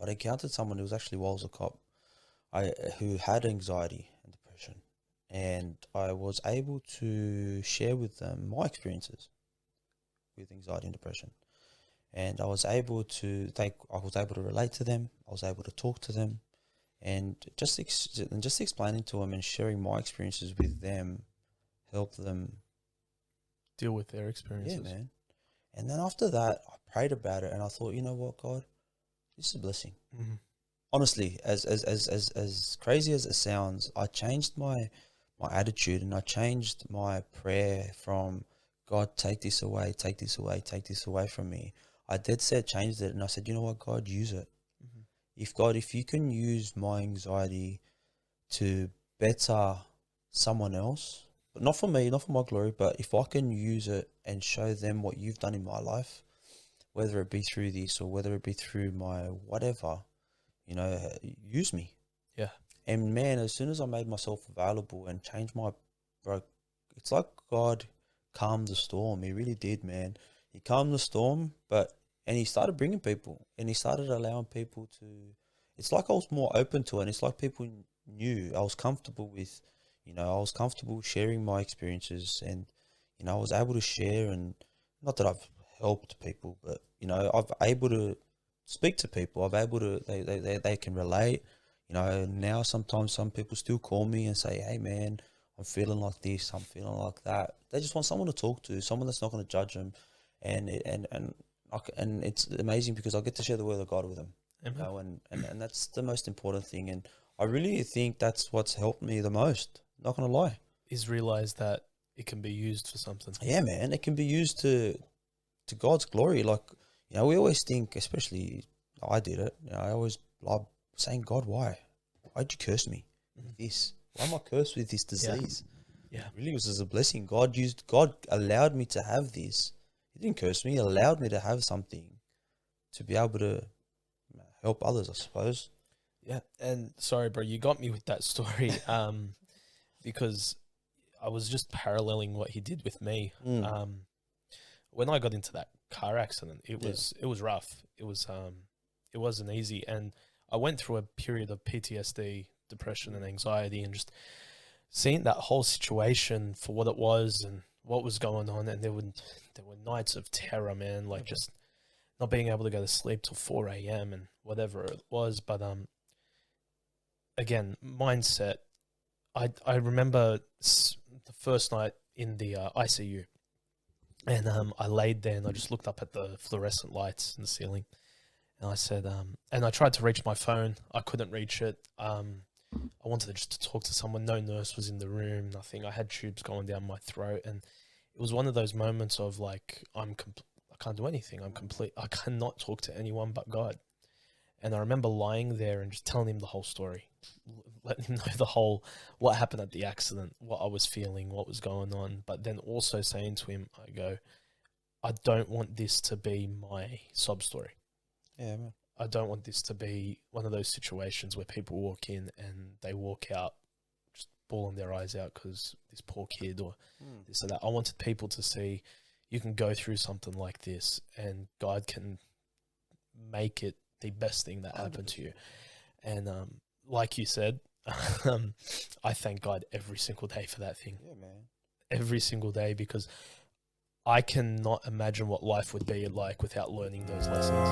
I'd encountered someone who was actually while I was a cop, who had anxiety and depression, and I was able to share with them my experiences with anxiety and depression, and I was able to relate to them. I was able to talk to them, and just explaining to them and sharing my experiences with them helped them deal with their experiences. Yeah, man. And then after that, I prayed about it, and I thought, you know what, God, this is a blessing. Mm-hmm. Honestly, as crazy as it sounds, I changed my attitude, and I changed my prayer from God, take this away, take this away, take this away from me. I dead set changed it, and I said, you know what, God, use it. Mm-hmm. If you can use my anxiety to better someone else, but not for me, not for my glory, but if I can use it and show them what you've done in my life, whether it be through this or whether it be through my whatever, use me. Yeah. And man, as soon as I made myself available and changed bro, it's like God calmed the storm. He really did, man. He calmed the storm, and he started bringing people, and he started allowing people to. It's like I was more open to it. And it's like people knew I was comfortable with, I was comfortable sharing my experiences, and I was able to share, and not that I've helped people, but I've able to speak to people. I've able to they can relate. Now sometimes some people still call me and say, hey man, I'm feeling like this, I'm feeling like that. They just want someone to talk to, someone that's not going to judge them. And it's amazing because I get to share the word of God with them. And that's the most important thing. And I really think that's what's helped me the most. Not going to lie. Is realize that it can be used for something. Yeah, man. It can be used to God's glory. Like, we always think, especially I did it. I always love saying, God, why? Why'd you curse me with this? Why am I cursed with this disease? Yeah. It really was as a blessing. God allowed me to have this. He didn't curse me. He allowed me to have something to be able to help others, I suppose. Yeah. And sorry, bro, you got me with that story. Because I was just paralleling what he did with me. When I got into that car accident, it was rough. It wasn't easy, and I went through a period of PTSD, depression, and anxiety, and just seeing that whole situation for what it was and what was going on. And there were nights of terror, man, like just not being able to go to sleep till 4 a.m. and whatever it was. But again, mindset. I remember the first night in the ICU, and I laid there and I just looked up at the fluorescent lights in the ceiling, and I said, and I tried to reach my phone. I couldn't reach it. I wanted just to talk to someone. No nurse was in the room, nothing. I had tubes going down my throat, and it was one of those moments of like, I can't do anything. I'm complete. I cannot talk to anyone but God. And I remember lying there and just telling him the whole story, letting him know what happened at the accident, what I was feeling, what was going on. But then also saying to him, I don't want this to be my sob story. Yeah, man. I don't want this to be one of those situations where people walk in and they walk out just bawling their eyes out because this poor kid or this or that. I wanted people to see you can go through something like this and God can make it the best thing that happened to you. And like you said, I thank God every single day for that thing. Yeah, man. Every single day, because I cannot imagine what life would be like without learning those lessons.